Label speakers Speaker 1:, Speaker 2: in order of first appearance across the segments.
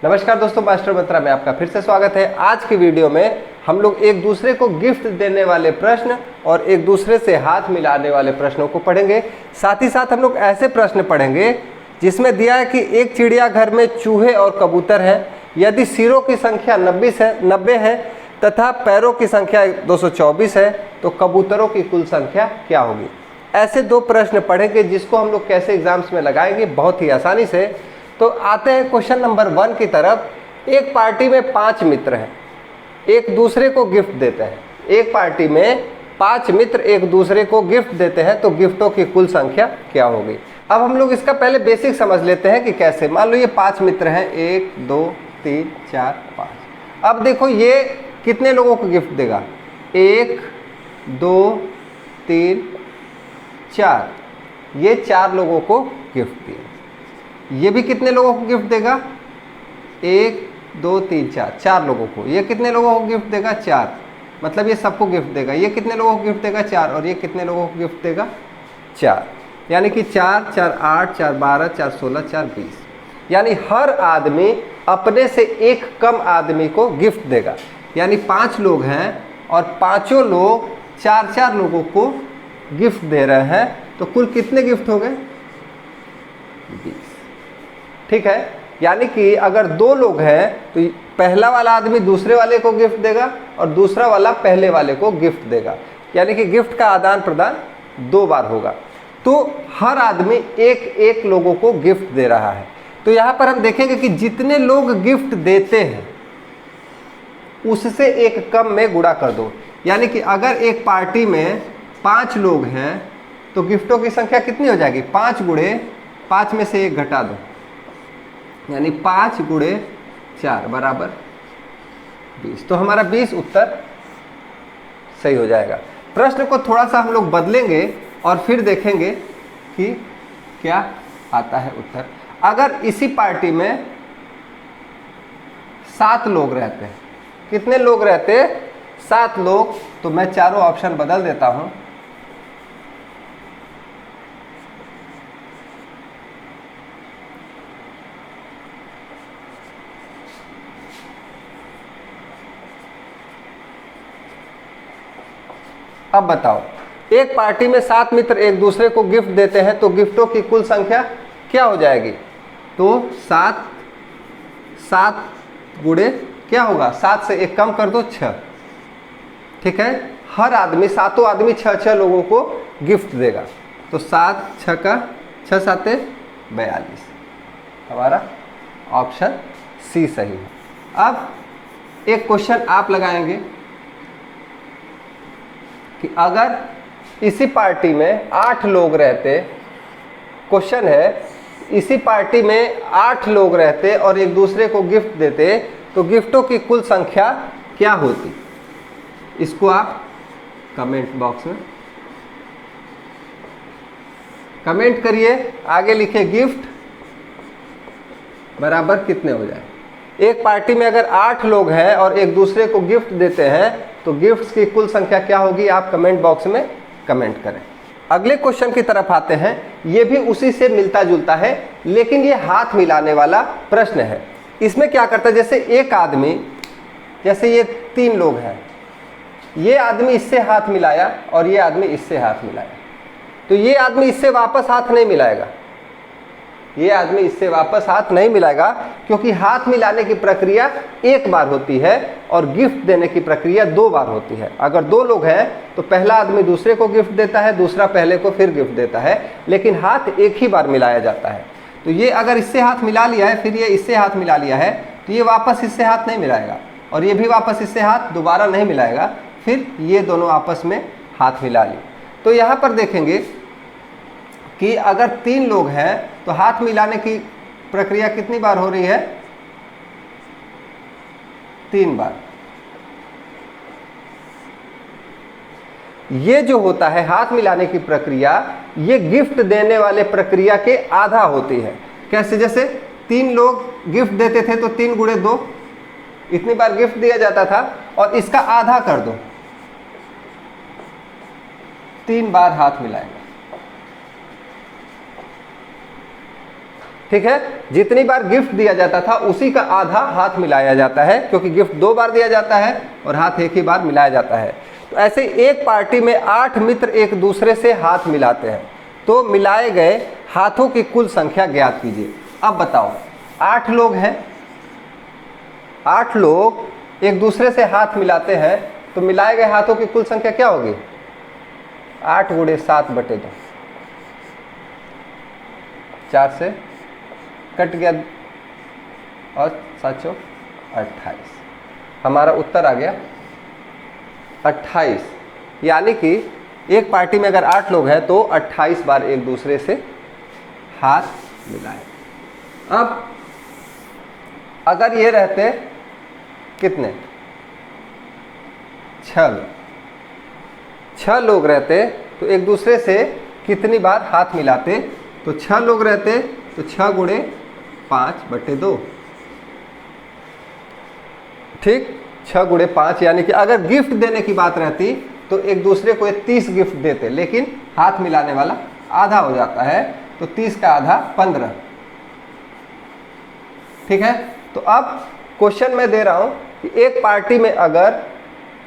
Speaker 1: नमस्कार दोस्तों, मास्टर मंत्रा में आपका फिर से स्वागत है। आज की वीडियो में हम लोग एक दूसरे को गिफ्ट देने वाले प्रश्न और एक दूसरे से हाथ मिलाने वाले प्रश्नों को पढ़ेंगे। साथ ही साथ हम लोग ऐसे प्रश्न पढ़ेंगे जिसमें दिया है कि एक चिड़ियाघर में चूहे और कबूतर हैं। यदि सिरों की संख्या 90 है तथा पैरों की संख्या 224 है तो कबूतरों की कुल संख्या क्या होगी। ऐसे दो प्रश्न पढ़ेंगे जिसको हम लोग कैसे एग्जाम्स में लगाएंगे बहुत ही आसानी से। तो आते हैं क्वेश्चन नंबर 1 की तरफ। एक पार्टी में 5 मित्र हैं, एक दूसरे को गिफ्ट देते हैं। एक पार्टी में 5 मित्र एक दूसरे को गिफ्ट देते हैं तो गिफ्टों की कुल संख्या क्या होगी। अब हम लोग इसका पहले बेसिक समझ लेते हैं कि कैसे। मान लो ये 5 मित्र हैं, 1 2 3 4 5। अब देखो ये कितने लोगों को गिफ्ट देगा, 1 2 3 4। ये 4 लोगों को गिफ्ट दिया। ये भी कितने लोगों को गिफ्ट देगा, 1 2 3 4, 4 लोगों को। ये कितने लोगों को गिफ्ट देगा, 4। मतलब ये सबको गिफ्ट देगा। ये कितने लोगों को गिफ्ट देगा, 4। और ये कितने लोगों को गिफ्ट देगा, 4। यानी कि 4 4 8 4 12 4 16 4 20। यानी हर आदमी अपने से एक कम आदमी को गिफ्ट देगा। यानी 5 लोग हैं और पांचों लोग 4 लोगों को गिफ्ट दे रहे हैं तो कुल कितने गिफ्ट हो गए, 20। ठीक है। यानी कि अगर 2 लोग हैं तो पहला वाला आदमी दूसरे वाले को गिफ्ट देगा और दूसरा वाला पहले वाले को गिफ्ट देगा। यानी कि गिफ्ट का आदान प्रदान 2 बार होगा। तो हर आदमी एक लोगों को गिफ्ट दे रहा है। तो यहाँ पर हम देखेंगे कि जितने लोग गिफ्ट देते हैं उससे एक कम में गुणा कर दो। यानी कि अगर एक पार्टी में 5 लोग हैं तो गिफ्टों की संख्या कितनी हो जाएगी, 5 गुणे 5 में से 1 घटा दो, यानी 5 गुणे 4 बराबर 20। तो हमारा 20 उत्तर सही हो जाएगा। प्रश्न को थोड़ा सा हम लोग बदलेंगे और फिर देखेंगे कि क्या आता है उत्तर। अगर इसी पार्टी में 7 लोग रहते हैं, कितने लोग रहते हैं, 7 लोग। तो मैं चारों ऑप्शन बदल देता हूं। अब बताओ, एक पार्टी में 7 मित्र एक दूसरे को गिफ्ट देते हैं तो गिफ्टों की कुल संख्या क्या हो जाएगी। तो 7 गुणे क्या होगा, 7 से 1 कम कर दो, 6। ठीक है। हर आदमी, 7 आदमी 6 लोगों को गिफ्ट देगा। तो 7 6 का 6 7 42। हमारा ऑप्शन सी सही है। अब एक क्वेश्चन आप लगाएंगे कि अगर इसी पार्टी में 8 लोग रहते, क्वेश्चन है इसी पार्टी में 8 लोग रहते और एक दूसरे को गिफ्ट देते तो गिफ्टों की कुल संख्या क्या होती। इसको आप कमेंट बॉक्स में कमेंट करिए, आगे लिखिए गिफ्ट बराबर कितने हो जाए। एक पार्टी में अगर 8 लोग हैं और एक दूसरे को गिफ्ट देते हैं तो गिफ्ट्स की कुल संख्या क्या होगी, आप कमेंट बॉक्स में कमेंट करें। अगले क्वेश्चन की तरफ आते हैं। ये भी उसी से मिलता जुलता है लेकिन ये हाथ मिलाने वाला प्रश्न है। इसमें क्या करता है, जैसे एक आदमी, जैसे ये 3 लोग हैं, ये आदमी इससे हाथ मिलाया और ये आदमी इससे हाथ मिलाया, तो ये आदमी इससे वापस हाथ नहीं मिलाएगा। ये आदमी इससे वापस हाथ नहीं मिलाएगा क्योंकि हाथ मिलाने की प्रक्रिया 1 बार होती है और गिफ्ट देने की प्रक्रिया 2 बार होती है। अगर 2 लोग हैं तो पहला आदमी दूसरे को गिफ्ट देता है, दूसरा पहले को फिर गिफ्ट देता है, लेकिन हाथ एक ही बार मिलाया जाता है। तो ये अगर इससे हाथ मिला लिया है, फिर ये इससे हाथ मिला लिया है, तो ये वापस इससे हाथ नहीं मिलाएगा और ये भी वापस इससे हाथ दोबारा नहीं मिलाएगा, फिर ये दोनों आपस में हाथ मिला लिए। तो यहाँ पर देखेंगे कि अगर 3 लोग हैं तो हाथ मिलाने की प्रक्रिया कितनी बार हो रही है, 3 बार। ये जो होता है हाथ मिलाने की प्रक्रिया, ये गिफ्ट देने वाले प्रक्रिया के आधा होती है। कैसे, जैसे 3 लोग गिफ्ट देते थे तो 3 गुणे 2 इतनी बार गिफ्ट दिया जाता था और इसका आधा कर दो, 3 बार हाथ मिलाएंगे। ठीक है, जितनी बार गिफ्ट दिया जाता था उसी का आधा हाथ मिलाया जाता है, क्योंकि गिफ्ट 2 बार दिया जाता है और हाथ एक ही बार मिलाया जाता है। तो ऐसे एक पार्टी में 8 मित्र एक दूसरे से हाथ मिलाते हैं, तो मिलाए गए हाथों की कुल संख्या ज्ञात कीजिए। अब बताओ, 8 लोग हैं, 8 लोग एक दूसरे से हाथ मिलाते हैं, तो मिलाए गए हाथों की कुल संख्या क्या होगी? 8 गुणे 7/2, 4 से कट गया और 7 28, हमारा उत्तर आ गया 28। यानी कि एक पार्टी में अगर 8 लोग हैं तो 28 बार एक दूसरे से हाथ मिलाए। अब अगर ये रहते कितने, 6 लोग रहते तो एक दूसरे से कितनी बार हाथ मिलाते? तो 6 लोग रहते तो 6 गुणे 5/2, ठीक, 6 गुणे 5। यानी कि अगर गिफ्ट देने की बात रहती तो एक दूसरे को 30 गिफ्ट देते, लेकिन हाथ मिलाने वाला आधा हो जाता है, तो 30 का आधा 15, ठीक है। तो अब क्वेश्चन मैं दे रहा हूं कि एक पार्टी में अगर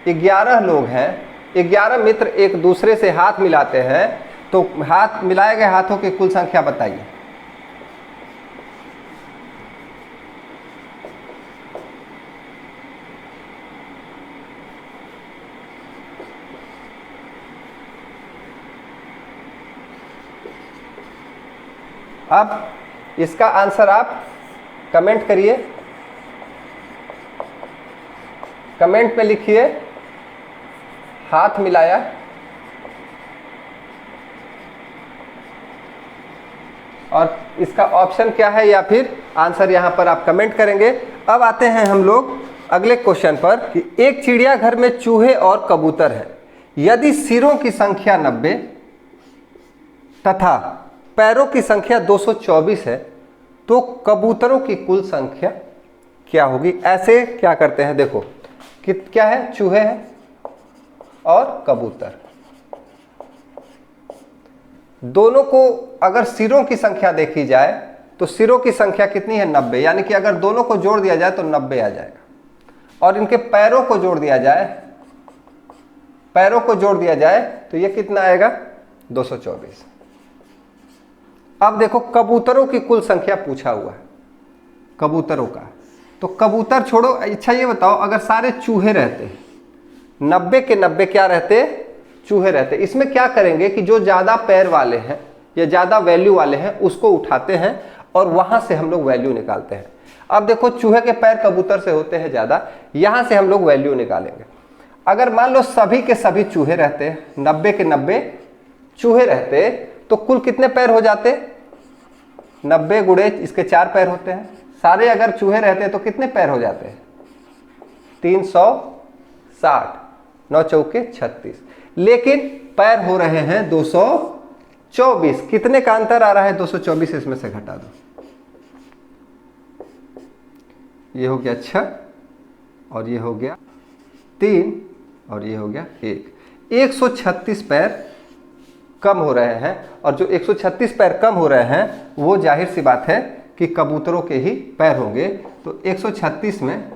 Speaker 1: 11 लोग हैं, 11 मित्र एक दूसरे से हाथ मिलाते हैं, तो हाथ मिलाए गए हाथों की कुल संख्या बताइए। अब इसका आंसर आप कमेंट करिए, कमेंट में लिखिए हाथ मिलाया। और इसका ऑप्शन क्या है या फिर आंसर यहां पर आप कमेंट करेंगे। अब आते हैं हम लोग अगले क्वेश्चन पर कि एक चिड़ियाघर में चूहे और कबूतर है, यदि सिरों की संख्या 90 तथा पैरों की संख्या 224 है तो कबूतरों की कुल संख्या क्या होगी? ऐसे क्या करते हैं, देखो क्या है, चूहे हैं और कबूतर, दोनों को अगर सिरों की संख्या देखी जाए तो सिरों की संख्या कितनी है? 90। यानी कि अगर दोनों को जोड़ दिया जाए तो 90 आ जाएगा, और इनके पैरों को जोड़ दिया जाए, पैरों को जोड़ दिया जाए तो ये कितना आएगा? 224। अब देखो कबूतरों की कुल संख्या पूछा हुआ है, कबूतरों का, तो कबूतर छोड़ो। अच्छा ये बताओ, अगर सारे चूहे रहते, 90 के 90 क्या रहते? चूहे रहते। इसमें क्या करेंगे कि जो ज़्यादा पैर वाले हैं या ज़्यादा वैल्यू वाले हैं उसको उठाते हैं और वहाँ से हम लोग वैल्यू निकालते हैं। अब देखो चूहे के पैर कबूतर से होते हैं ज़्यादा, यहाँ से हम लोग वैल्यू निकालेंगे। अगर मान लो सभी के सभी चूहे रहते, 90 के 90 चूहे रहते, तो कुल कितने पैर हो जाते? 90 गुणे इसके 4 पैर होते हैं। सारे अगर चूहे रहते तो कितने पैर हो जाते हैं? 360, 9 चौके 36, लेकिन पैर हो रहे हैं 224। कितने का अंतर आ रहा है? 224 इसमें से घटा दो, ये हो गया 6 और ये हो गया 3 और ये हो गया 1। 136 पैर कम हो रहे हैं, और जो 136 पैर कम हो रहे हैं वो जाहिर सी बात है कि कबूतरों के ही पैर होंगे। तो 136 में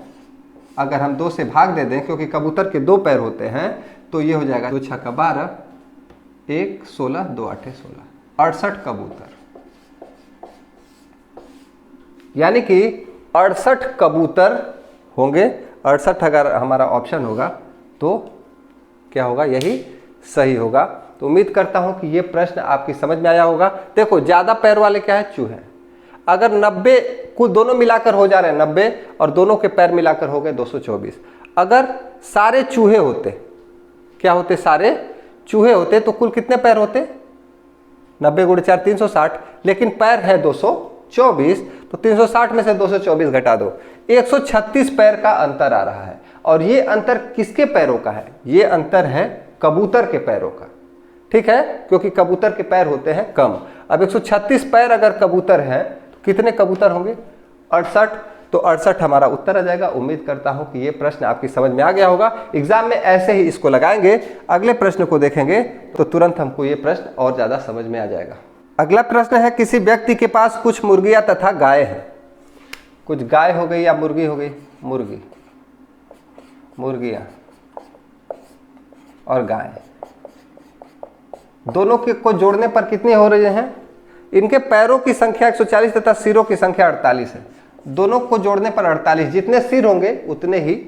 Speaker 1: अगर हम 2 से भाग दे दें, क्योंकि कबूतर के 2 पैर होते हैं, तो ये हो जाएगा 2 छक्का 12, 1 16, 2 8 16, 68 कबूतर। यानी कि 68 कबूतर होंगे। 68 अगर हमारा ऑप्शन होगा तो क्या होगा? यही सही होगा। तो उम्मीद करता हूं कि ये प्रश्न आपकी समझ में आया होगा। देखो ज़्यादा पैर वाले क्या है? चूहे। अगर 90 कुल दोनों मिलाकर हो जा रहे हैं 90, और दोनों के पैर मिलाकर हो गए 224। अगर सारे चूहे होते, क्या होते? सारे चूहे होते तो कुल कितने पैर होते? 90 गुणे 4 360, लेकिन पैर है 224, तो 360 में से 224 घटा दो, 136 पैर का अंतर आ रहा है। और ये अंतर किसके पैरों का है? ये अंतर है कबूतर के पैरों का, ठीक है, क्योंकि कबूतर के पैर होते हैं कम। अब 136 पैर अगर कबूतर है तो कितने कबूतर होंगे? 68। तो 68 हमारा उत्तर आ जाएगा। उम्मीद करता हूं कि ये प्रश्न आपकी समझ में आ गया होगा। एग्जाम में ऐसे ही इसको लगाएंगे, अगले प्रश्न को देखेंगे तो तुरंत हमको ये प्रश्न और ज़्यादा समझ में आ जाएगा। अगला प्रश्न है, किसी व्यक्ति के पास कुछ मुर्गियां तथा गाय है। कुछ गाय हो गई या मुर्गी हो गई, मुर्गियां और गाय, दोनों को जोड़ने पर कितनी हो रही हैं? इनके पैरों की संख्या 140 तथा सिरों की संख्या 48 है। दोनों को जोड़ने पर 48, जितने सिर होंगे उतने ही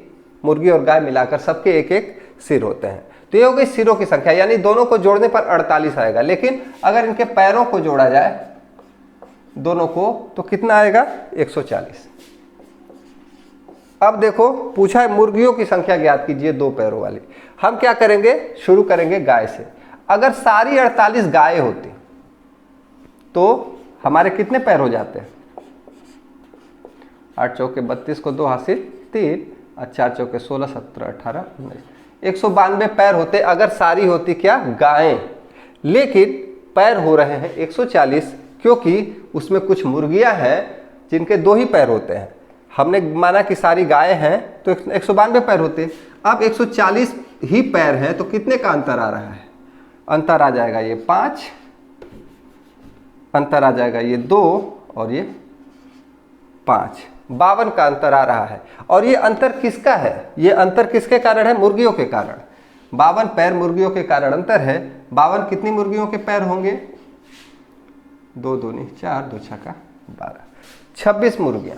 Speaker 1: मुर्गी और गाय मिलाकर सबके एक एक सिर होते हैं। तो ये हो गई सिरों की संख्या, यानी दोनों को जोड़ने पर 48 आएगा। लेकिन अगर इनके पैरों को जोड़ा जाए दोनों को तो कितना आएगा? 140। अब देखो पूछा है मुर्गियों की संख्या ज्ञात कीजिए 2 पैरों वाली। हम क्या करेंगे, शुरू करेंगे गाय से। अगर सारी 48 गाय होती तो हमारे कितने पैर हो जाते हैं? 8 चौके 32 को 2 हासिल 3 और 4 चौके 16 17 18 19, 192 पैर होते अगर सारी होती क्या? गायें। लेकिन पैर हो रहे हैं 140, क्योंकि उसमें कुछ मुर्गियां हैं जिनके 2 ही पैर होते हैं। हमने माना कि सारी गायें हैं तो 192 पैर होते। अब 140 ही पैर हैं तो कितने का अंतर आ रहा है? अंतर आ जाएगा ये 5, अंतर आ जाएगा ये 2 और ये 5, 52 का अंतर आ रहा है। और ये अंतर किसका है? ये अंतर किसके कारण है? मुर्गियों के कारण। 52 पैर मुर्गियों के कारण अंतर है। 52 कितनी मुर्गियों के पैर होंगे? 2 दूनी 4, 2 छक्का 12, 26 मुर्गियां,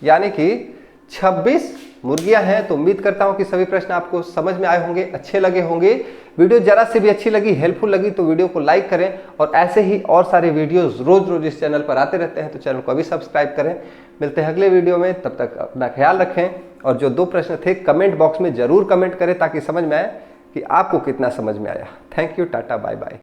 Speaker 1: यानी कि 26 मुर्गियां हैं। तो उम्मीद करता हूं कि सभी प्रश्न आपको समझ में आए होंगे, अच्छे लगे होंगे। वीडियो जरा से भी अच्छी लगी, हेल्पफुल लगी तो वीडियो को लाइक करें। और ऐसे ही और सारे वीडियोस रोज रोज इस चैनल पर आते रहते हैं, तो चैनल को अभी सब्सक्राइब करें। मिलते हैं अगले वीडियो में, तब तक अपना ख्याल रखें। और जो 2 प्रश्न थे कमेंट बॉक्स में जरूर कमेंट करें ताकि समझ में आए कि आपको कितना समझ में आया। Thank you, tata, bye bye.